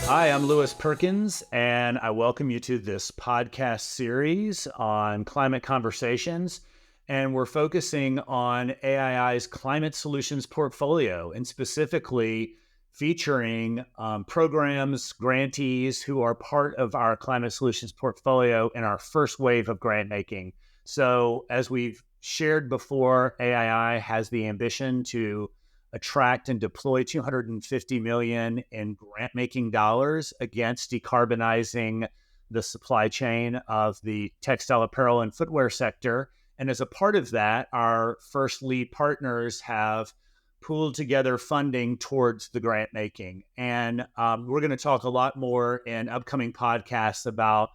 Hi, I'm Lewis Perkins, and I welcome you to this podcast series on climate conversations. And we're focusing on AII's climate solutions portfolio, and specifically featuring programs, grantees who are part of our climate solutions portfolio in our first wave of grant making. So as we've shared before, AII has the ambition to attract and deploy $250 million in grant-making dollars against decarbonizing the supply chain of the textile apparel and footwear sector. And as a part of that, our first lead partners have pooled together funding towards the grant making. And we're going to talk a lot more in upcoming podcasts about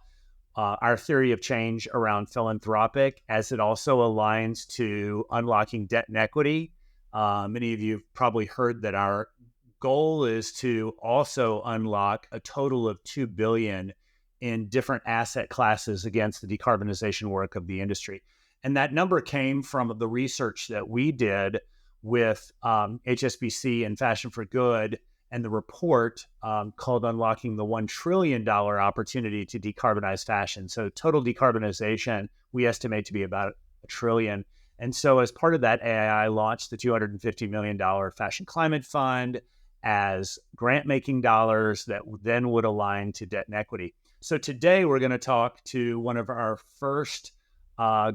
our theory of change around philanthropic, as it also aligns to unlocking debt and equity. Many of you have probably heard that our goal is to also unlock a total of $2 billion in different asset classes against the decarbonization work of the industry. And that number came from the research that we did with HSBC and Fashion for Good, and the report called Unlocking the $1 Trillion Opportunity to Decarbonize Fashion. So total decarbonization, we estimate to be about $1 trillion. And so as part of that, AII launched the $250 million Fashion Climate Fund as grant-making dollars that then would align to debt and equity. So today we're going to talk to one of our first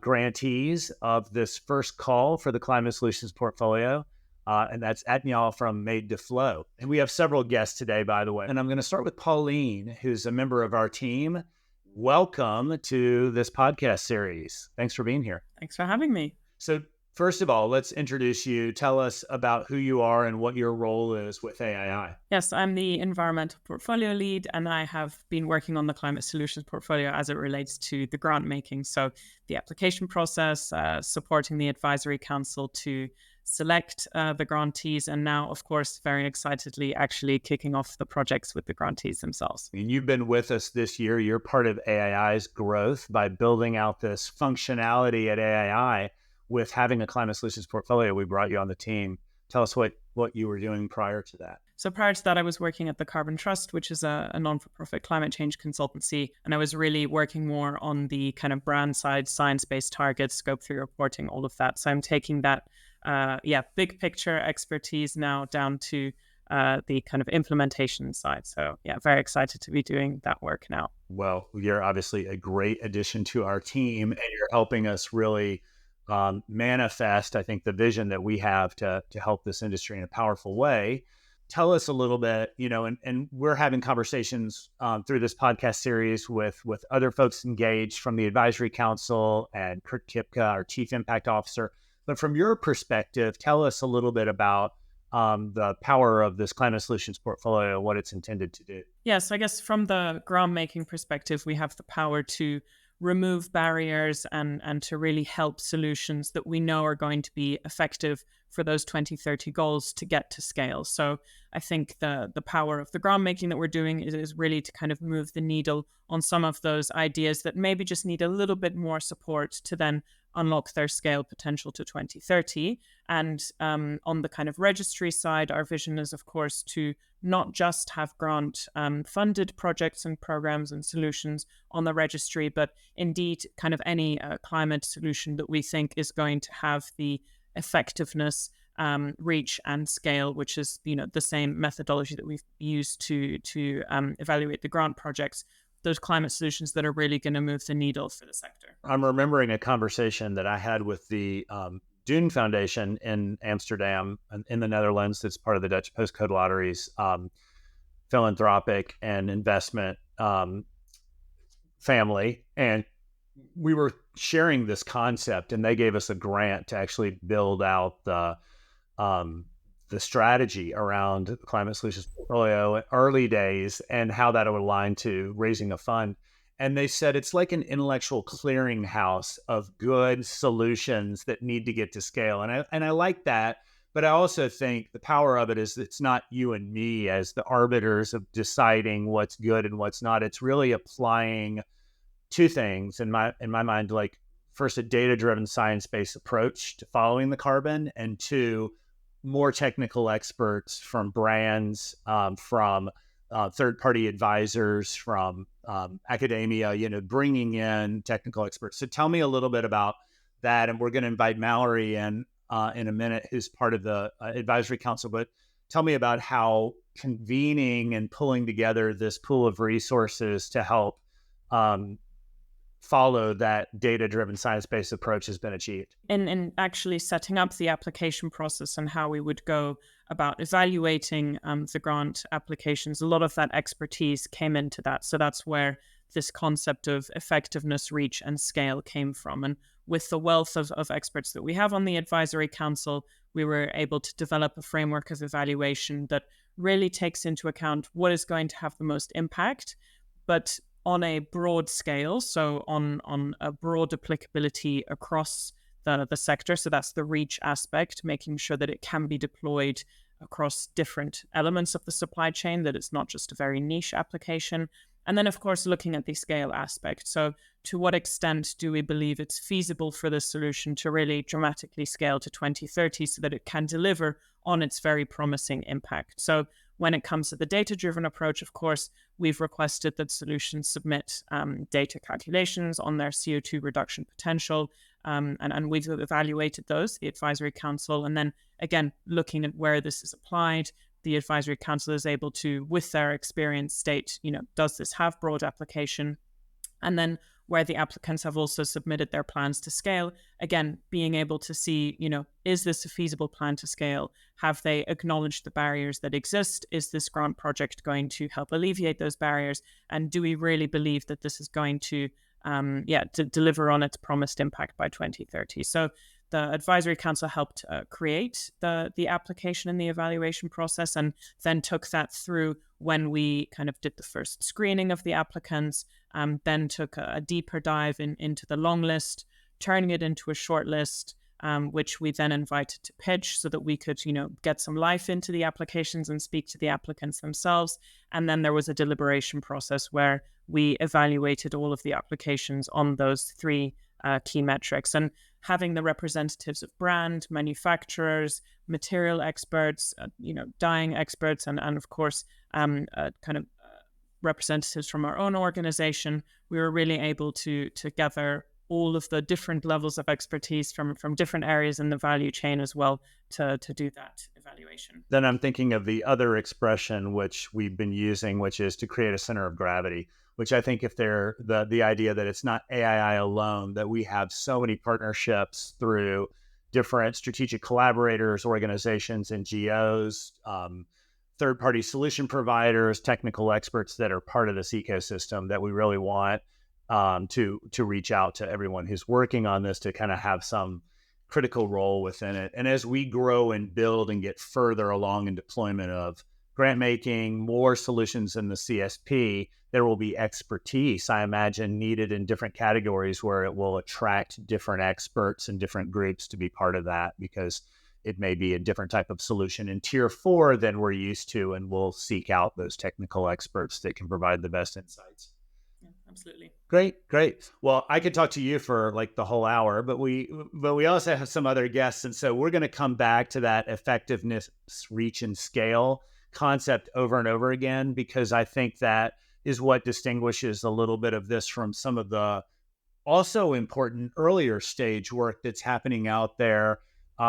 grantees of this first call for the Climate Solutions portfolio, and that's Atnyel from Made2Flow. And we have several guests today, by the way. And I'm going to start with Pauline, who's a member of our team. Welcome to this podcast series. Thanks for being here. Thanks for having me. So first of all, let's introduce you. Tell us about who you are and what your role is with AII. Yes, I'm the environmental portfolio lead, and I have been working on the climate solutions portfolio as it relates to the grant making. So the application process, supporting the advisory council to select the grantees, and now, of course, very excitedly actually kicking off the projects with the grantees themselves. And you've been with us this year. You're part of AII's growth by building out this functionality at AII. With having a climate solutions portfolio, we brought you on the team. Tell us what you were doing prior to that. So prior to that, I was working at the Carbon Trust, which is a non-for-profit climate change consultancy. And I was really working more on the kind of brand side, science-based targets, scope 3 reporting, all of that. So I'm taking that, big picture expertise now down to the kind of implementation side. So yeah, very excited to be doing that work now. Well, you're obviously a great addition to our team, and you're helping us really manifest, I think, the vision that we have to help this industry in a powerful way. Tell us a little bit, and we're having conversations through this podcast series with other folks engaged from the advisory council and Kurt Kipka, our chief impact officer. But from your perspective, tell us a little bit about the power of this climate solutions portfolio, what it's intended to do. Yes, I guess from the grant making perspective, we have the power to remove barriers and to really help solutions that we know are going to be effective for those 2030 goals to get to scale. So I think the power of the grant making that we're doing is really to kind of move the needle on some of those ideas that maybe just need a little bit more support to then unlock their scale potential to 2030. And on the kind of registry side, our vision is, of course, to not just have grant funded projects and programs and solutions on the registry, but indeed kind of any climate solution that we think is going to have the effectiveness, reach and scale, which is the same methodology that we've used to evaluate the grant projects. Those climate solutions that are really going to move the needle for the sector. I'm remembering a conversation that I had with the Dune Foundation in Amsterdam, in the Netherlands. That's part of the Dutch Postcode Lottery's philanthropic and investment family. And we were sharing this concept, and they gave us a grant to actually build out the strategy around the climate solutions portfolio early days and how that would align to raising a fund. And they said it's like an intellectual clearinghouse of good solutions that need to get to scale. And I like that, but I also think the power of it is it's not you and me as the arbiters of deciding what's good and what's not. It's really applying two things in my mind, like first, a data-driven science-based approach to following the carbon, and two, more technical experts from brands, from third-party advisors from academia, bringing in technical experts. So tell me a little bit about that. And we're going to invite Mallory in a minute, who's part of the advisory council. But tell me about how convening and pulling together this pool of resources to help follow that data-driven, science-based approach has been achieved. In actually setting up the application process and how we would go about evaluating the grant applications, a lot of that expertise came into that. So that's where this concept of effectiveness, reach, and scale came from. And with the wealth of experts that we have on the advisory council, we were able to develop a framework of evaluation that really takes into account what is going to have the most impact, but on a broad scale, so on a broad applicability across the sector. So that's the reach aspect, making sure that it can be deployed across different elements of the supply chain, that it's not just a very niche application. And then, of course, looking at the scale aspect. So to what extent do we believe it's feasible for this solution to really dramatically scale to 2030 so that it can deliver on its very promising impact? So when it comes to the data-driven approach, of course, we've requested that solutions submit data calculations on their CO2 reduction potential, and we've evaluated those, the advisory council, and then again, looking at where this is applied, the advisory council is able to, with their experience, state, does this have broad application? And then where the applicants have also submitted their plans to scale, again, being able to see, is this a feasible plan to scale? Have they acknowledged the barriers that exist? Is this grant project going to help alleviate those barriers? And do we really believe that this is going to deliver on its promised impact by 2030? So the advisory council helped create the application and the evaluation process, and then took that through when we kind of did the first screening of the applicants, then took a deeper dive into the long list, turning it into a short list, which we then invited to pitch so that we could, get some life into the applications and speak to the applicants themselves. And then there was a deliberation process where we evaluated all of the applications on those three key metrics. And having the representatives of brand, manufacturers, material experts, dyeing experts, and of course, representatives from our own organization, we were really able to gather all of the different levels of expertise from different areas in the value chain as well to do that evaluation. Then I'm thinking of the other expression which we've been using, which is to create a center of gravity, which I think if they're the idea that it's not AII alone, that we have so many partnerships through different strategic collaborators, organizations, NGOs, third-party solution providers, technical experts that are part of this ecosystem, that we really want to reach out to everyone who's working on this to kind of have some critical role within it. And as we grow and build and get further along in deployment of grant making, more solutions in the CSP, there will be expertise, I imagine, needed in different categories where it will attract different experts and different groups to be part of that, because it may be a different type of solution in tier 4 than we're used to, and we'll seek out those technical experts that can provide the best insights. Yeah, absolutely. Great. Well, I could talk to you for like the whole hour, but we also have some other guests. And so we're going to come back to that effectiveness, reach, and scale concept over and over again, because I think that is what distinguishes a little bit of this from some of the also important earlier stage work that's happening out there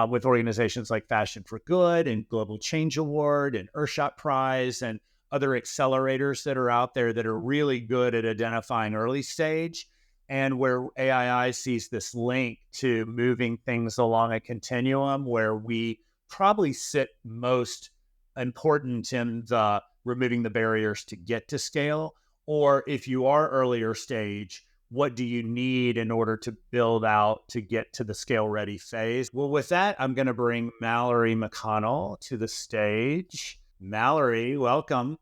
with organizations like Fashion for Good and Global Change Award and Earthshot Prize and other accelerators that are out there that are really good at identifying early stage, and where AII sees this link to moving things along a continuum where we probably sit most important in the removing the barriers to get to scale. Or if you are earlier stage, what do you need in order to build out to get to the scale ready phase? Well, with that, I'm going to bring Mallory McConnell to the stage. Mallory, welcome.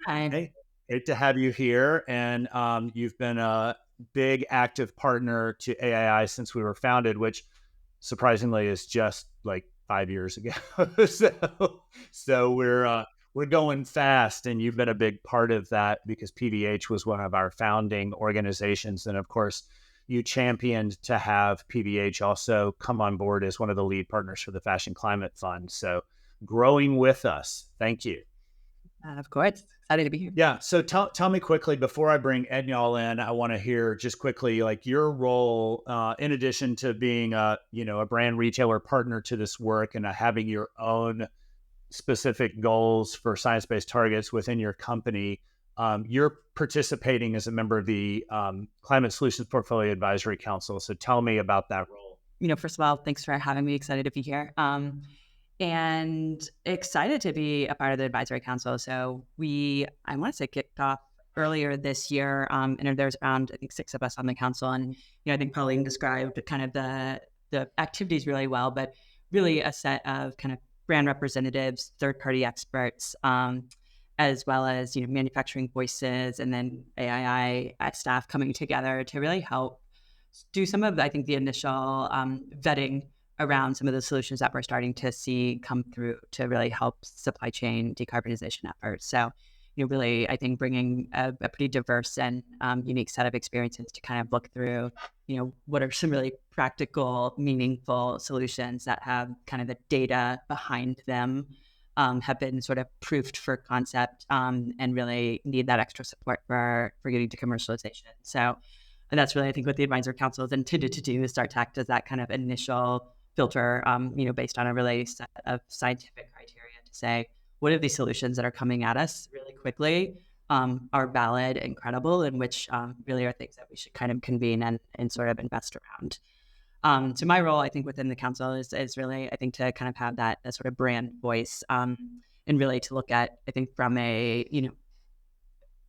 Hi. Hey, great to have you here. And you've been a big active partner to AII since we were founded, which surprisingly is just like 5 years ago. so we're going fast, and you've been a big part of that because PVH was one of our founding organizations. And of course, you championed to have PVH also come on board as one of the lead partners for the Fashion Climate Fund. So growing with us. Thank you. Of course. Excited to be here. Yeah. So tell me quickly before I bring Atnyel in, I want to hear just quickly like your role in addition to being a brand retailer partner to this work and having your own specific goals for science-based targets within your company. You're participating as a member of the Climate Solutions Portfolio Advisory Council. So tell me about that role. First of all, thanks for having me. Excited to be here. And excited to be a part of the advisory council. So I want to say kicked off earlier this year. And there's around, I think, 6 of us on the council. And, I think Pauline described kind of the activities really well, but really a set of kind of brand representatives, third-party experts, as well as, manufacturing voices and then AII staff coming together to really help do some of, I think, the initial vetting around some of the solutions that we're starting to see come through to really help supply chain decarbonization efforts. So, really, I think bringing a pretty diverse and unique set of experiences to kind of look through, what are some really practical, meaningful solutions that have kind of the data behind them, have been sort of proofed for concept, and really need that extra support for getting to commercialization. So that's really, I think, what the Advisory Council is intended to do, is start to act as that kind of initial filter, based on a really set of scientific criteria to say, what are these solutions that are coming at us really quickly are valid and credible, and which really are things that we should kind of convene and sort of invest around. So my role, I think, within the council is really, I think, to kind of have that sort of brand voice, and really to look at, I think, from a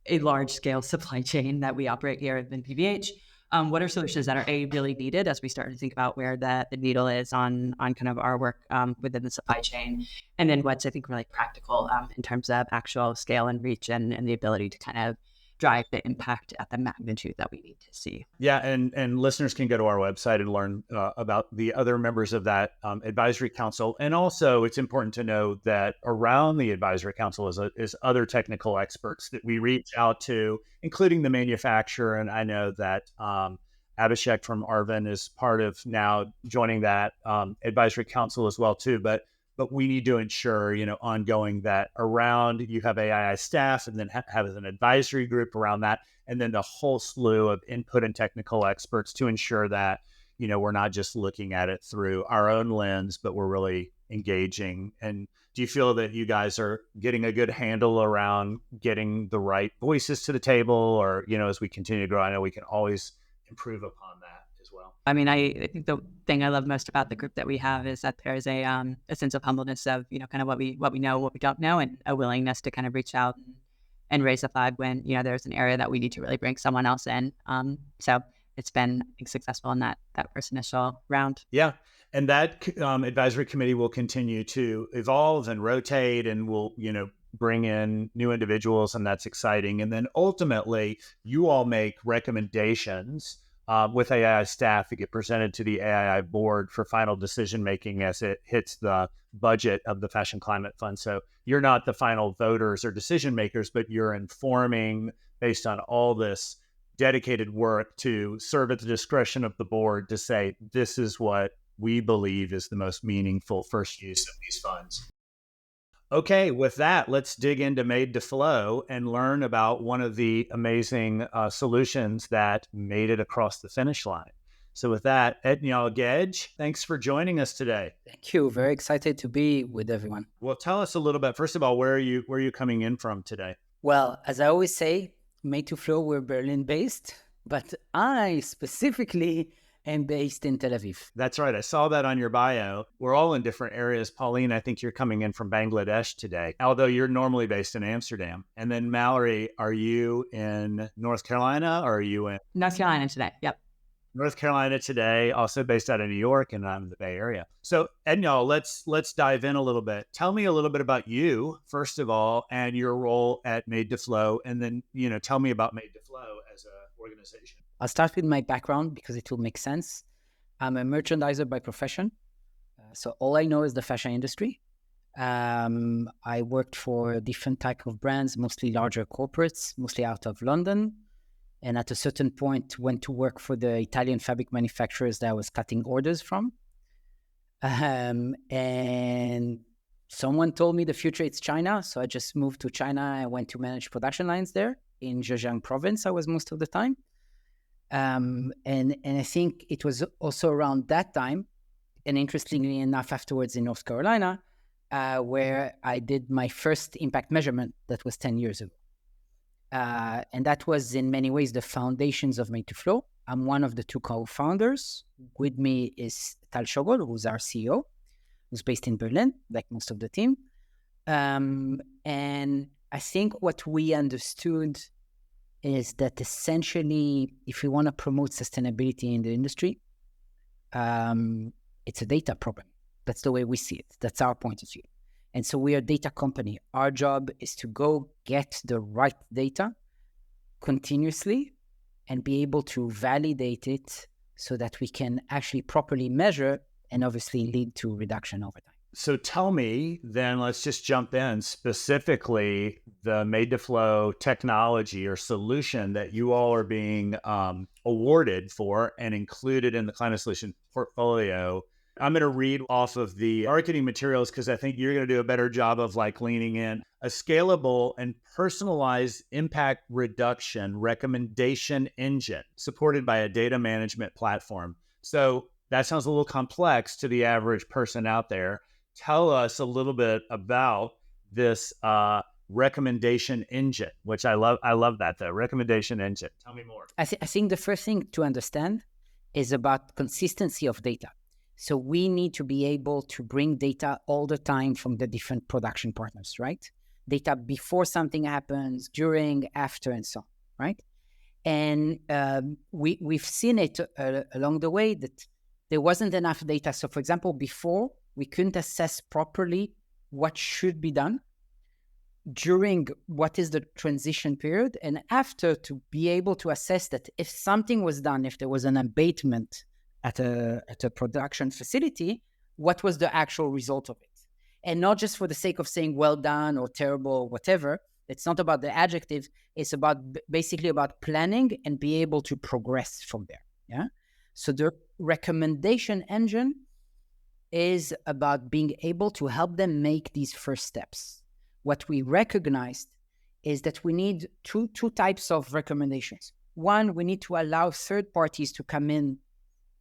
large scale supply chain that we operate here at PVH. What are solutions that are really needed as we start to think about where the needle is on kind of our work within the supply chain, and then what's, I think, really practical in terms of actual scale and reach and the ability to kind of drive the impact at the magnitude that we need to see. Yeah, and listeners can go to our website and learn about the other members of that advisory council. And also, it's important to know that around the advisory council is other technical experts that we reach out to, including the manufacturer. And I know that Abhishek from Arvin is part of now joining that advisory council as well too. But we need to ensure, ongoing that around you have AII staff and then have an advisory group around that. And then the whole slew of input and technical experts to ensure that, we're not just looking at it through our own lens, but we're really engaging. And do you feel that you guys are getting a good handle around getting the right voices to the table? Or, as we continue to grow, I know we can always improve upon that as well. I mean, I think the thing I love most about the group that we have is that there's a sense of humbleness of, kind of what we know, what we don't know, and a willingness to kind of reach out and raise a flag when, there's an area that we need to really bring someone else in. So it's been, I think, successful in that first initial round. Yeah. And that advisory committee will continue to evolve and rotate, and will, bring in new individuals, and that's exciting. And then ultimately, you all make recommendations with AII staff that get presented to the AII board for final decision making as it hits the budget of the Fashion Climate Fund. So you're not the final voters or decision makers, but you're informing based on all this dedicated work to serve at the discretion of the board to say, this is what we believe is the most meaningful first use of these funds. Okay, with that, let's dig into Made2Flow and learn about one of the amazing solutions that made it across the finish line. So with that, Atnyel, Guedj, thanks for joining us today. Thank you. Very excited to be with everyone. Well, tell us a little bit, first of all, where are you coming in from today? Well, as I always say, Made2Flow, we're Berlin-based, but I specifically am based in Tel Aviv. That's right. I saw that on your bio. We're all in different areas. Pauline, I think you're coming in from Bangladesh today, although you're normally based in Amsterdam. And then Mallory, are you in North Carolina, or are you in North Carolina today? Yep. North Carolina today, also based out of New York, and I'm in the Bay Area. So, Atnyel, let's dive in a little bit. Tell me a little bit about you, first of all, and your role at Made2Flow, and then, tell me about Made2Flow as an organization. I'll start with my background because it will make sense. I'm a merchandiser by profession. So all I know is the fashion industry. I worked for different type of brands, mostly larger corporates, mostly out of London. And at a certain point, went to work for the Italian fabric manufacturers that I was cutting orders from. And someone told me the future it's China. So I just moved to China. I went to manage production lines there in Zhejiang province. I was most of the time. And I think it was also around that time, and interestingly enough, afterwards in North Carolina, where I did my first impact measurement. That was 10 years ago. And that was in many ways the foundations of Made2Flow. I'm one of the two co-founders. With me is Tal Shogol, who's our CEO, who's based in Berlin, like most of the team. And I think what we understood is that essentially, if we want to promote sustainability in the industry, it's a data problem. That's the way we see it. That's our point of view. And so we are a data company. Our job is to go get the right data continuously and be able to validate it so that we can actually properly measure and obviously lead to reduction over time. So tell me, then let's just jump in specifically the Made2Flow technology or solution that you all are being awarded for and included in the climate solution portfolio. I'm going to read off of the marketing materials because I think you're going to do a better job of leaning in. A scalable and personalized impact reduction recommendation engine supported by a data management platform. So that sounds a little complex to the average person out there. Tell us a little bit about this recommendation engine, which I love. I love that, the recommendation engine. Tell me more. I think the first thing to understand is about consistency of data. So we need to be able to bring data all the time from the different production partners, right? Data before something happens, during, after, and so on, right? And we've seen it along the way that there wasn't enough data. So for example, before, we couldn't assess properly what should be done during what is the transition period, and after, to be able to assess that if something was done, if there was an abatement at a production facility, what was the actual result of it? And not just for the sake of saying well done or terrible or whatever. It's not about the adjective. It's about basically about planning and be able to progress from there. Yeah. So the recommendation engine is about being able to help them make these first steps. What we recognized is that we need two types of recommendations. One, we need to allow third parties to come in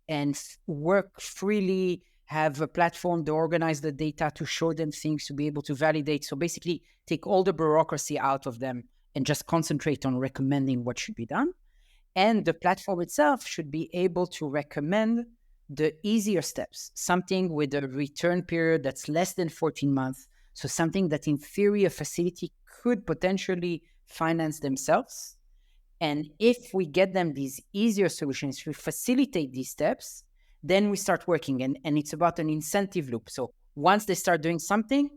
and work freely, have a platform to organize the data, to show them things, to be able to validate. So basically take all the bureaucracy out of them and just concentrate on recommending what should be done. And the platform itself should be able to recommend the easier steps, something with a return period that's less than 14 months. So something that in theory a facility could potentially finance themselves. And if we get them these easier solutions, if we facilitate these steps, then we start working. And it's about an incentive loop. So once they start doing something,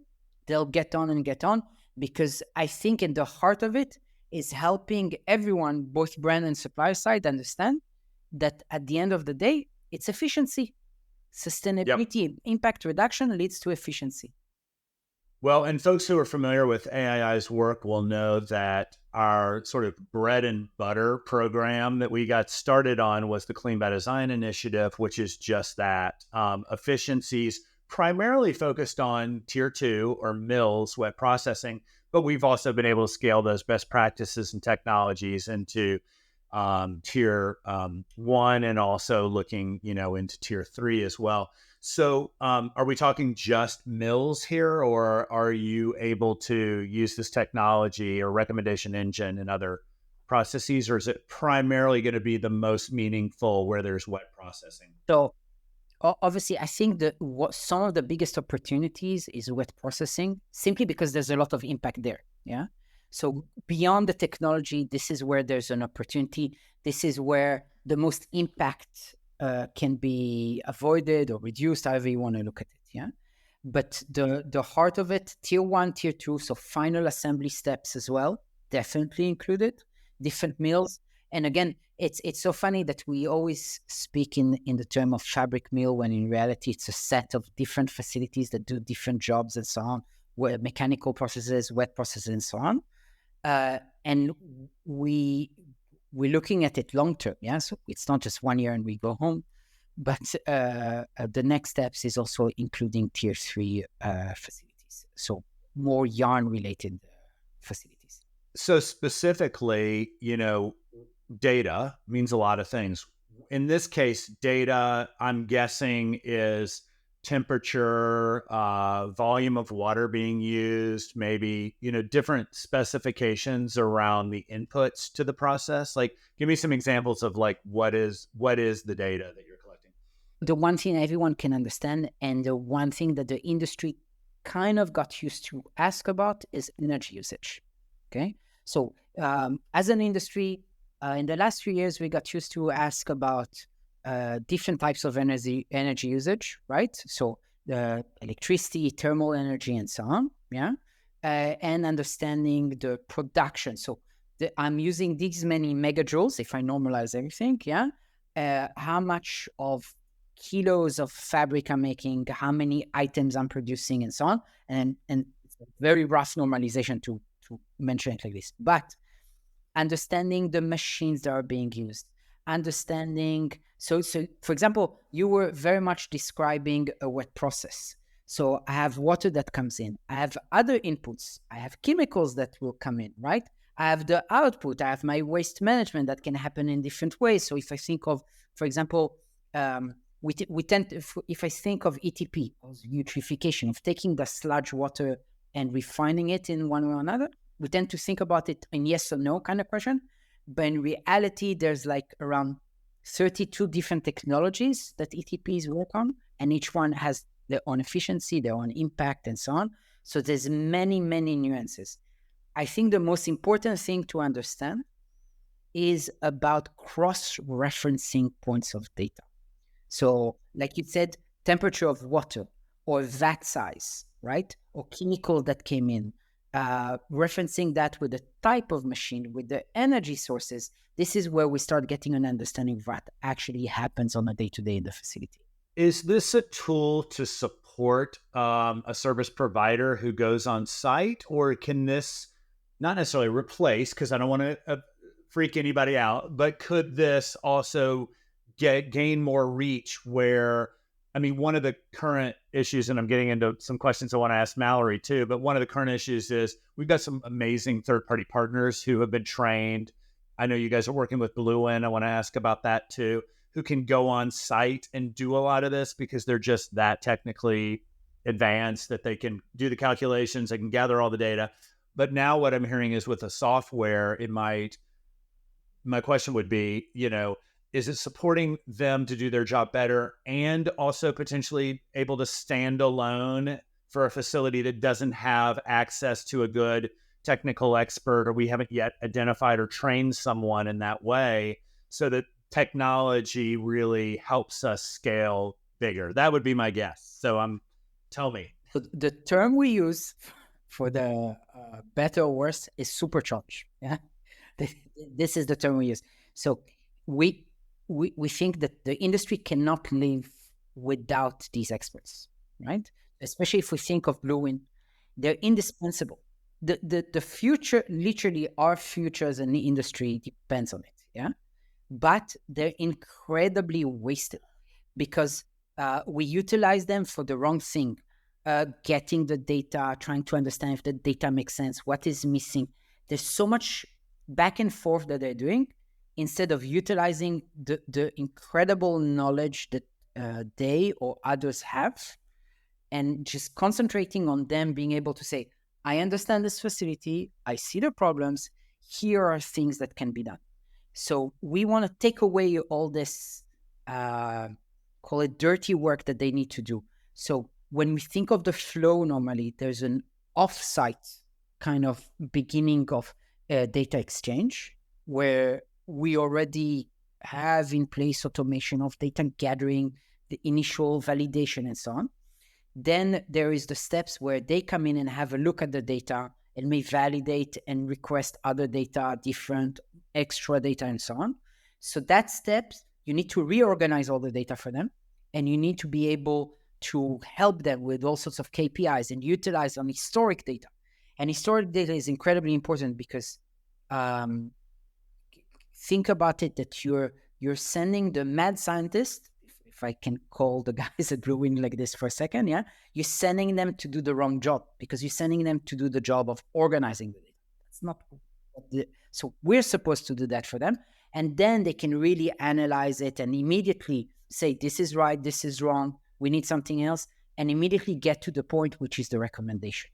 they'll get on and get on, because I think in the heart of it is helping everyone, both brand and supplier side, understand that at the end of the day, it's efficiency. Sustainability, impact reduction leads to efficiency. Well, and folks who are familiar with AII's work will know that our sort of bread and butter program that we got started on was the Clean by Design initiative, which is just that. Efficiencies primarily focused on tier 2 or mills, wet processing, but we've also been able to scale those best practices and technologies into tier 1 and also looking, into tier 3 as well. So are we talking just mills here, or are you able to use this technology or recommendation engine in other processes, or is it primarily going to be the most meaningful where there's wet processing? So obviously, I think that some of the biggest opportunities is wet processing, simply because there's a lot of impact there. Yeah. So beyond the technology, this is where there's an opportunity. This is where the most impact can be avoided or reduced, however you want to look at it. Yeah. But the heart of it, tier 1, tier 2, so final assembly steps as well, definitely included, different mills. And again, it's so funny that we always speak in the term of fabric mill, when in reality it's a set of different facilities that do different jobs and so on, where mechanical processes, wet processes, and so on. And we're looking at it long term. Yeah, so it's not just 1 year and we go home, but the next steps is also including tier 3 facilities. facilities. So more yarn related facilities. So specifically, data means a lot of things. In this case, data, I'm guessing, is temperature, volume of water being used, maybe, different specifications around the inputs to the process. Like, give me some examples of like, what is the data that you're collecting? The one thing everyone can understand, and the one thing that the industry kind of got used to ask about, is energy usage. Okay. So as an industry, in the last few years, we got used to ask about different types of energy usage, right? So the electricity, thermal energy, and so on, yeah? And understanding the production. So I'm using these many megajoules, if I normalize everything, yeah? How much of kilos of fabric I'm making, how many items I'm producing, and so on. And it's a very rough normalization to mention it like this. But understanding the machines that are being used, understanding, so for example, you were very much describing a wet process. So I have water that comes in, I have other inputs, I have chemicals that will come in, right? I have the output, I have my waste management that can happen in different ways. So if I think of, for example, we tend to, if I think of ETP, or eutrophication, of taking the sludge water and refining it in one way or another, we tend to think about it in yes or no kind of question. But in reality, there's like around 32 different technologies that ETPs work on, and each one has their own efficiency, their own impact, and so on. So there's many, many nuances. I think the most important thing to understand is about cross-referencing points of data. So like you said, temperature of water, or vat size, right? Or chemical that came in, referencing that with the type of machine, with the energy sources. This is where we start getting an understanding of what actually happens on a day-to-day in the facility. Is this a tool to support a service provider who goes on site, or can this not necessarily replace, because I don't want to freak anybody out, but could this also gain more reach where, I mean, one of the current issues, and I'm getting into some questions I want to ask Mallory too, but one of the current issues is we've got some amazing third-party partners who have been trained. I know you guys are working with Bluin. I want to ask about that too, who can go on site and do a lot of this because they're just that technically advanced that they can do the calculations, they can gather all the data. But now what I'm hearing is with the software, my question would be, is it supporting them to do their job better and also potentially able to stand alone for a facility that doesn't have access to a good technical expert, or we haven't yet identified or trained someone in that way, so that technology really helps us scale bigger? That would be my guess. So tell me. So the term we use for the better or worse is supercharge. Yeah, this is the term we use. So we think that the industry cannot live without these experts, right? Especially if we think of Bluin, they're indispensable. The future, literally our future as an industry depends on it, yeah? But they're incredibly wasted because we utilize them for the wrong thing. Getting the data, trying to understand if the data makes sense, what is missing. There's so much back and forth that they're doing, instead of utilizing the incredible knowledge that they or others have, and just concentrating on them being able to say, I understand this facility, I see the problems, here are things that can be done. So we want to take away all this, call it dirty work that they need to do. So when we think of the flow, normally there's an off-site kind of beginning of data exchange, where we already have in place automation of data gathering, the initial validation, and so on. Then there is the steps where they come in and have a look at the data and may validate and request other data, different extra data, and so on. So that steps, you need to reorganize all the data for them, and you need to be able to help them with all sorts of KPIs and utilize on historic data. And historic data is incredibly important because think about it, that you're sending the mad scientist, if I can call the guys at Blue Wing like this for a second, yeah, you're sending them to do the wrong job because you're sending them to do the job of organizing the data. That's not so we're supposed to do that for them. And then they can really analyze it and immediately say, this is right, this is wrong, we need something else, and immediately get to the point, which is the recommendation.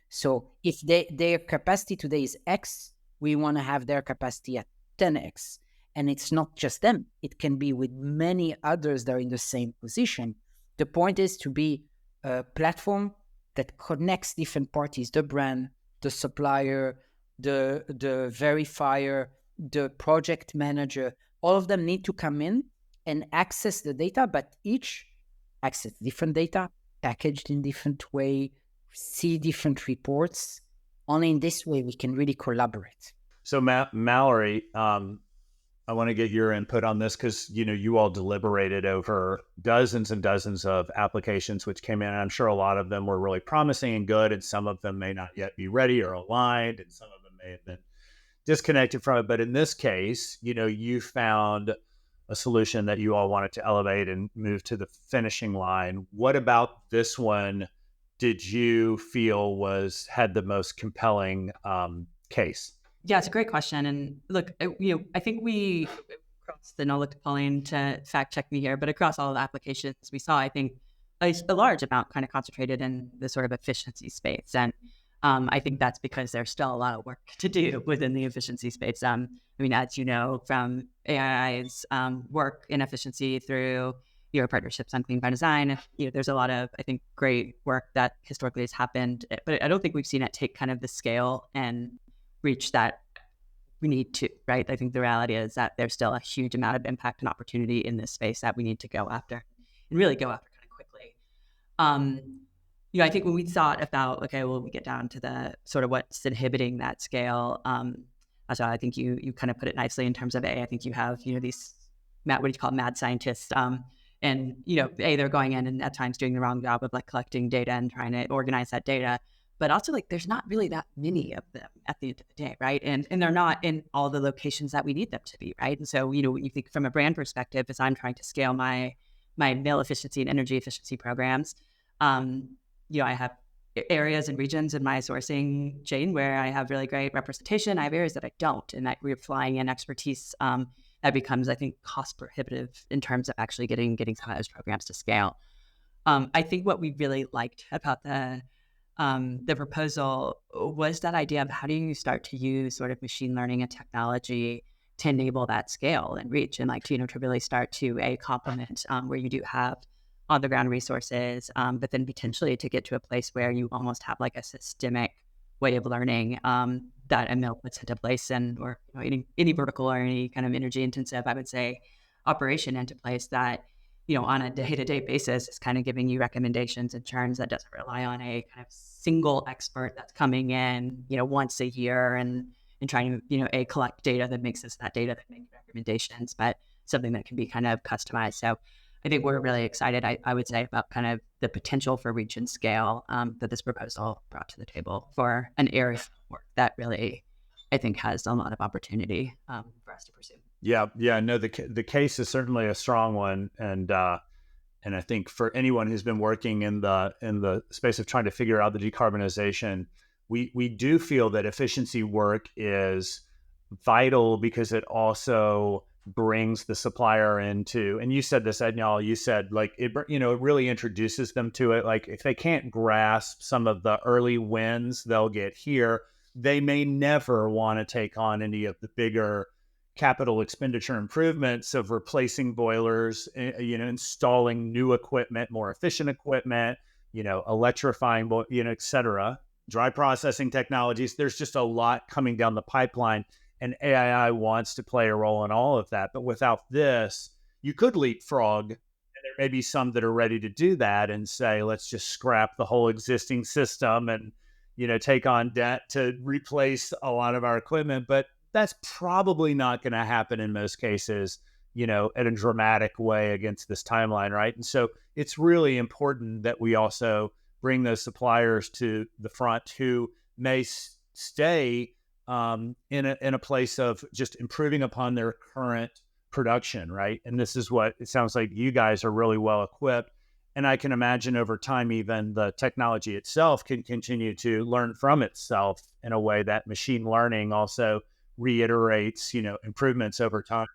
So if their capacity today is X, we want to have their capacity at 10X. And it's not just them. It can be with many others that are in the same position. The point is to be a platform that connects different parties, the brand, the supplier, the verifier, the project manager. All of them need to come in and access the data, but each access different data, packaged in different way, see different reports. Only in this way we can really collaborate. So Mallory, I want to get your input on this because, you all deliberated over dozens and dozens of applications which came in. And I'm sure a lot of them were really promising and good, and some of them may not yet be ready or aligned, and some of them may have been disconnected from it. But in this case, you found a solution that you all wanted to elevate and move to the finishing line. What about this one did you feel had the most compelling case? Yeah, it's a great question. And look, I think we across, and I'll look to Pauline to fact check me here, but across all the applications we saw, I think a large amount kind of concentrated in the sort of efficiency space. And I think that's because there's still a lot of work to do within the efficiency space. As you know, from AI's work in efficiency through your partnerships on Clean by Design, there's a lot of, I think, great work that historically has happened, but I don't think we've seen it take kind of the scale and reach that we need to, right? I think the reality is that there's still a huge amount of impact and opportunity in this space that we need to go after and really go after kind of quickly. I think when we thought about, okay, well, we get down to the sort of what's inhibiting that scale. So I think you kind of put it nicely in terms of I think you have, these, what do you call mad scientists, and, they're going in and at times doing the wrong job of like collecting data and trying to organize that data. But also, like, there's not really that many of them at the end of the day, right? And they're not in all the locations that we need them to be, right? And so, when you think from a brand perspective, as I'm trying to scale my mill efficiency and energy efficiency programs, I have areas and regions in my sourcing chain where I have really great representation. I have areas that I don't, and that we're flying in expertise that becomes, I think, cost prohibitive in terms of actually getting some of those programs to scale. I think what we really liked about the proposal was that idea of how do you start to use sort of machine learning and technology to enable that scale and reach, and to really start to complement where you do have on the ground resources, but then potentially to get to a place where you almost have like a systemic way of learning that a mill puts into place, and or any vertical or any kind of energy intensive, I would say, operation into place that on a day-to-day basis is kind of giving you recommendations and churns that doesn't rely on a kind of single expert that's coming in, once a year and trying to, collect data that makes us that data that makes recommendations, but something that can be kind of customized. So I think we're really excited, I would say, about kind of the potential for reach and scale that this proposal brought to the table for an area of work that really, I think, has a lot of opportunity for us to pursue. Yeah. No, the case is certainly a strong one, and I think for anyone who's been working in the space of trying to figure out the decarbonization, we do feel that efficiency work is vital because it also brings the supplier into. And you said this, Atnyel. You said it really introduces them to it. Like if they can't grasp some of the early wins they'll get here, they may never want to take on any of the bigger capital expenditure improvements of replacing boilers, installing new equipment, more efficient equipment, electrifying, et cetera, dry processing technologies. There's just a lot coming down the pipeline, and AII wants to play a role in all of that. But without this, you could leapfrog, and there may be some that are ready to do that and say, let's just scrap the whole existing system and, take on debt to replace a lot of our equipment. But that's probably not going to happen in most cases, in a dramatic way against this timeline, right? And so it's really important that we also bring those suppliers to the front who may stay in a place of just improving upon their current production, right? And this is what it sounds like you guys are really well equipped. And I can imagine over time, even the technology itself can continue to learn from itself in a way that machine learning also reiterates, improvements over time.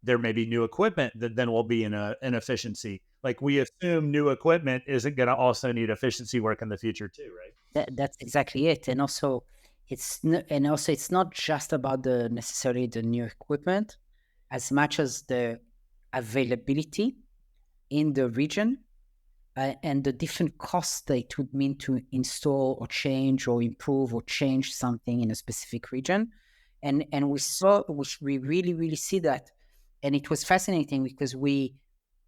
There may be new equipment that then will be in efficiency. Like we assume new equipment isn't going to also need efficiency work in the future too, right? That's exactly it. And also, it's not just about necessarily the new equipment, as much as the availability in the region and the different costs that it would mean to install or change or improve or change something in a specific region. And we really see that. And it was fascinating because when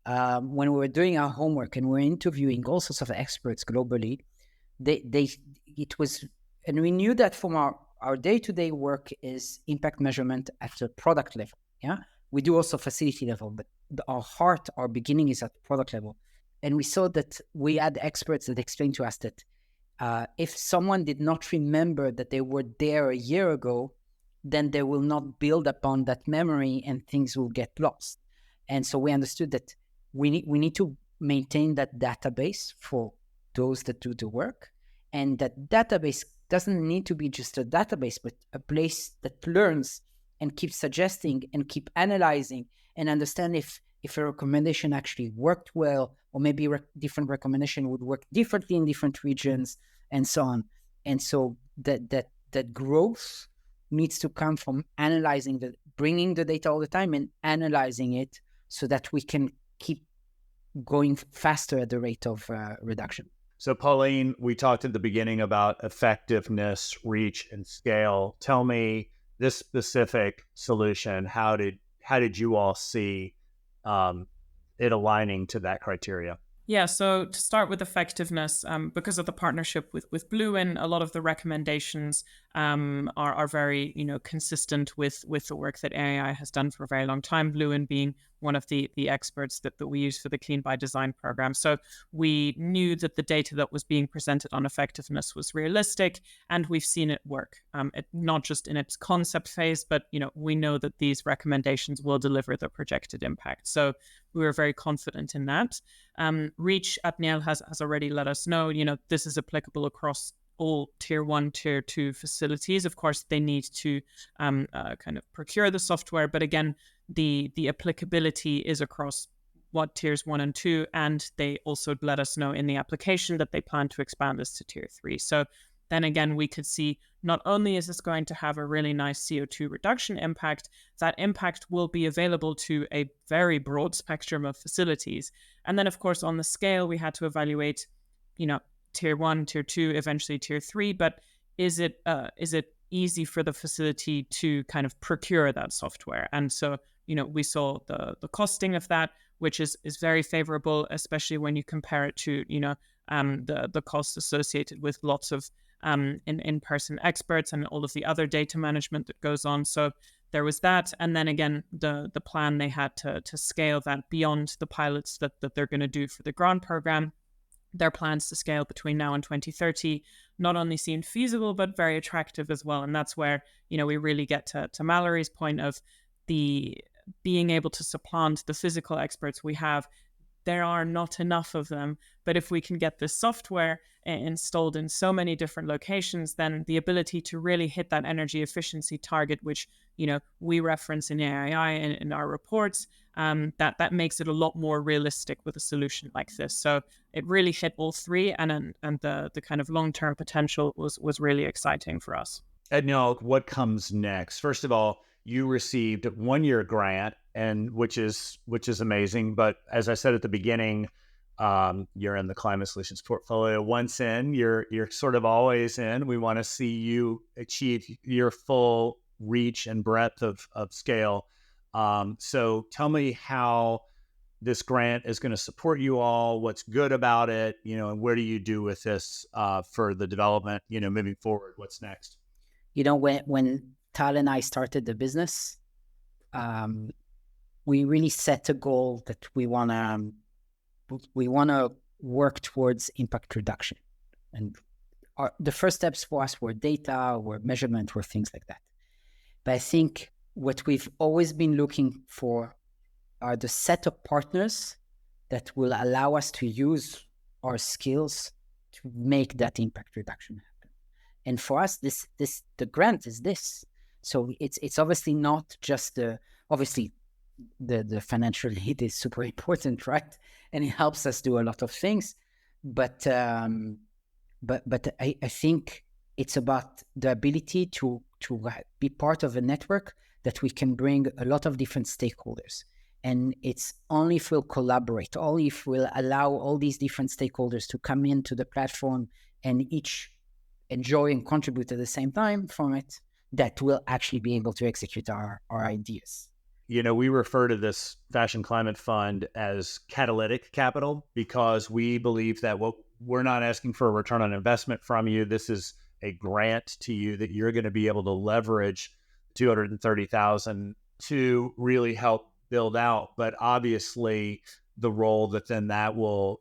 we were doing our homework and we were interviewing all sorts of experts globally, and we knew that from our day-to-day work is impact measurement at the product level. Yeah, we do also facility level, but our beginning is at the product level. And we saw that we had experts that explained to us that if someone did not remember that they were there a year ago, then they will not build upon that memory and things will get lost. And so we understood that we need to maintain that database for those that do the work. And that database doesn't need to be just a database, but a place that learns and keeps suggesting and keep analyzing and understand if a recommendation actually worked well, or maybe different recommendation would work differently in different regions, and so on. And so that growth needs to come from bringing the data all the time and analyzing it so that we can keep going faster at the rate of reduction. So Pauline, we talked at the beginning about effectiveness, reach, and scale. Tell me this specific solution. How did you all see it aligning to that criteria? Yeah, so to start with effectiveness, because of the partnership with Bluin, a lot of the recommendations are very consistent with the work that AI has done for a very long time. Bluin being one of the experts that we use for the Clean by Design program. So we knew that the data that was being presented on effectiveness was realistic, and we've seen it work. Not just in its concept phase, but we know that these recommendations will deliver the projected impact. So we were very confident in that. Reach, Atnyel has already let us know, this is applicable across all tier 1, tier 2 facilities. Of course, they need to kind of procure the software, but again, the applicability is across tiers 1 and 2, and they also let us know in the application that they plan to expand this to tier 3. So then again, we could see not only is this going to have a really nice CO2 reduction impact, that impact will be available to a very broad spectrum of facilities. And then, of course, on the scale, we had to evaluate, tier 1, tier 2, eventually tier 3. But is it easy for the facility to kind of procure that software? And so, we saw the costing of that, which is very favorable, especially when you compare it to, the costs associated with lots of in-person experts and all of the other data management that goes on. So there was that. And then again, the plan they had to scale that beyond the pilots that they're going to do for the grant program. Their plans to scale between now and 2030 not only seemed feasible, but very attractive as well. And that's where, we really get to Mallory's point of the being able to supplant the physical experts we have. There are not enough of them, but if we can get this software installed in so many different locations, then the ability to really hit that energy efficiency target, which we reference in AI and in our reports, that makes it a lot more realistic with a solution like this. So it really hit all three, and the kind of long-term potential was really exciting for us. Atnyel, what comes next? First of all, you received a 1-year grant, and which is amazing. But as I said at the beginning, you're in the climate solutions portfolio. Once in, you're sort of always in. We want to see you achieve your full reach and breadth of scale. So tell me how this grant is going to support you all. What's good about it? And where do you do with this for the development? Moving forward, what's next? When Tal and I started the business, we really set a goal that we want to work towards impact reduction. And the first steps for us were data, were measurement, were things like that. But I think what we've always been looking for are the set of partners that will allow us to use our skills to make that impact reduction happen. And for us, the grant is this. So it's obviously not just the financial aid is super important, right? And it helps us do a lot of things. But I think it's about the ability to be part of a network that we can bring a lot of different stakeholders. And it's only if we'll collaborate, only if we'll allow all these different stakeholders to come into the platform and each enjoy and contribute at the same time from it, that we'll actually be able to execute our ideas. You know, we refer to this Fashion Climate Fund as catalytic capital because we believe that we're not asking for a return on investment from you. This is a grant to you that you're going to be able to leverage $230,000 to really help build out. But obviously, the role that then that will,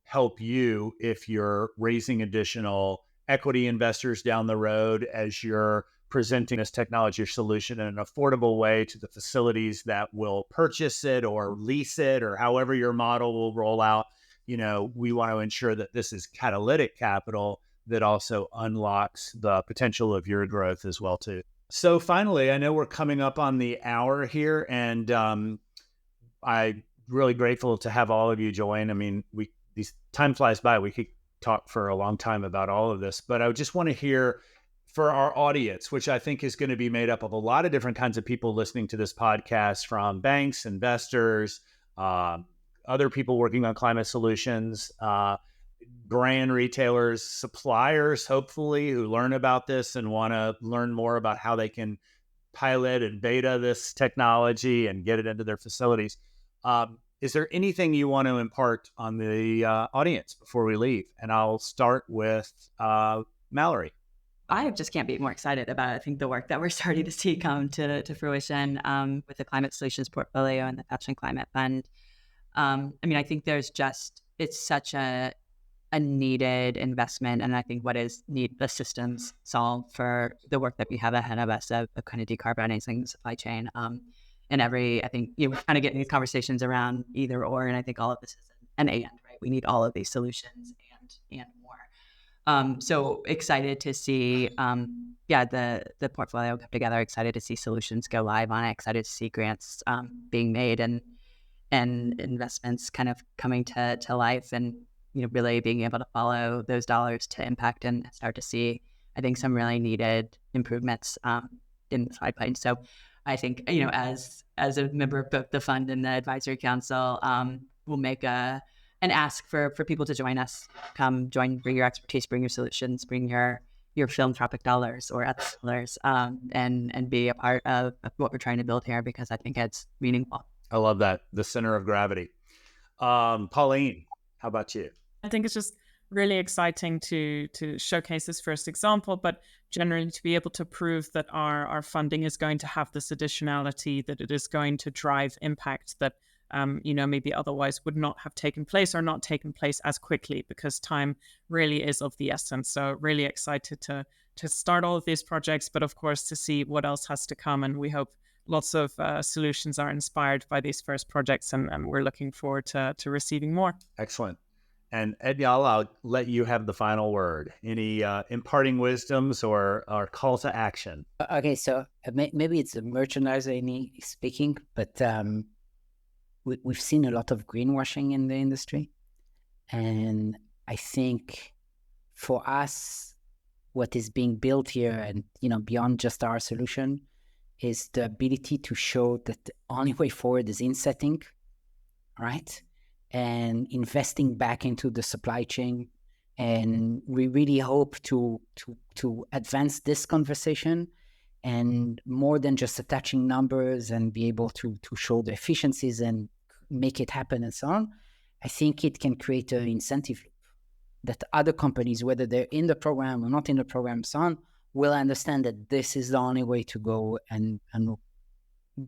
help you if you're raising additional equity investors down the road as you're presenting this technology or solution in an affordable way to the facilities that will purchase it or lease it or however your model will roll out. We want to ensure that this is catalytic capital that also unlocks the potential of your growth as well too. So finally, I know we're coming up on the hour here, and I'm really grateful to have all of you join. I mean, these time flies by. We could talk for a long time about all of this, but I just want to hear for our audience, which I think is going to be made up of a lot of different kinds of people listening to this podcast, from banks, investors, other people working on climate solutions, brand retailers, suppliers, hopefully, who learn about this and want to learn more about how they can pilot and beta this technology and get it into their facilities. Is there anything you want to impart on the audience before we leave? And I'll start with Mallory. I just can't be more excited about, I think, the work that we're starting to see come to fruition with the Climate Solutions portfolio and the Fashion Climate Fund. I think it's such a needed investment. And I think the systems solve for the work that we have ahead of us of kind of decarbonizing the supply chain. And I think we're kind of getting these conversations around either or, and I think all of this is an and, right? We need all of these solutions and more. So excited to see, the portfolio come together, excited to see solutions go live on it, excited to see grants being made and investments kind of coming to life, and really being able to follow those dollars to impact and start to see, I think, some really needed improvements in the pipeline. So I think, as a member of both the fund and the advisory council, we'll make an ask for people to join us. Come join, bring your expertise, bring your solutions, bring your philanthropic dollars or other dollars, and be a part of what we're trying to build here, because I think it's meaningful. I love that. The center of gravity. Pauline, how about you? I think it's just really exciting to showcase this first example, but generally to be able to prove that our funding is going to have this additionality, that it is going to drive impact that maybe otherwise would not have taken place or not taken place as quickly, because time really is of the essence. So really excited to start all of these projects, but of course to see what else has to come. And we hope lots of solutions are inspired by these first projects, and we're looking forward to receiving more. Excellent. And Atnyel, I'll let you have the final word. Any imparting wisdoms or call to action? Okay, so maybe it's a merchandiser speaking, but we've seen a lot of greenwashing in the industry. And I think for us, what is being built here and, beyond just our solution is the ability to show that the only way forward is insetting, right? And investing back into the supply chain. And we really hope to advance this conversation, and more than just attaching numbers and be able to show the efficiencies and make it happen and so on. I think it can create an incentive loop that other companies, whether they're in the program or not in the program and so on, will understand that this is the only way to go, and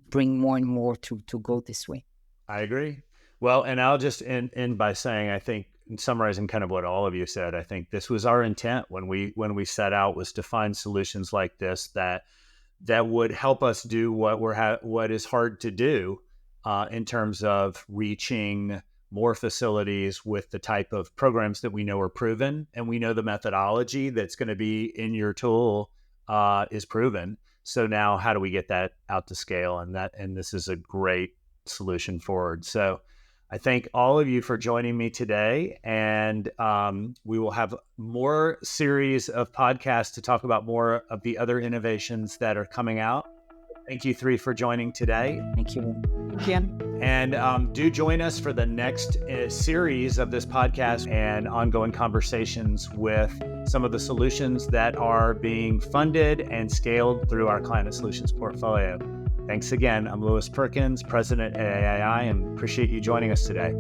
bring more and more to go this way. I agree. Well, and I'll just end by saying, I think, in summarizing kind of what all of you said, I think this was our intent when we set out, was to find solutions like this that would help us do what is hard to do, in terms of reaching more facilities with the type of programs that we know are proven, and we know the methodology that's going to be in your tool is proven. So now how do we get that out to scale? And this is a great solution forward. So I thank all of you for joining me today, and we will have more series of podcasts to talk about more of the other innovations that are coming out. Thank you three for joining today. Thank you. Again. And do join us for the next series of this podcast and ongoing conversations with some of the solutions that are being funded and scaled through our Climate Solutions portfolio. Thanks again. I'm Louis Perkins, President at AII, and appreciate you joining us today.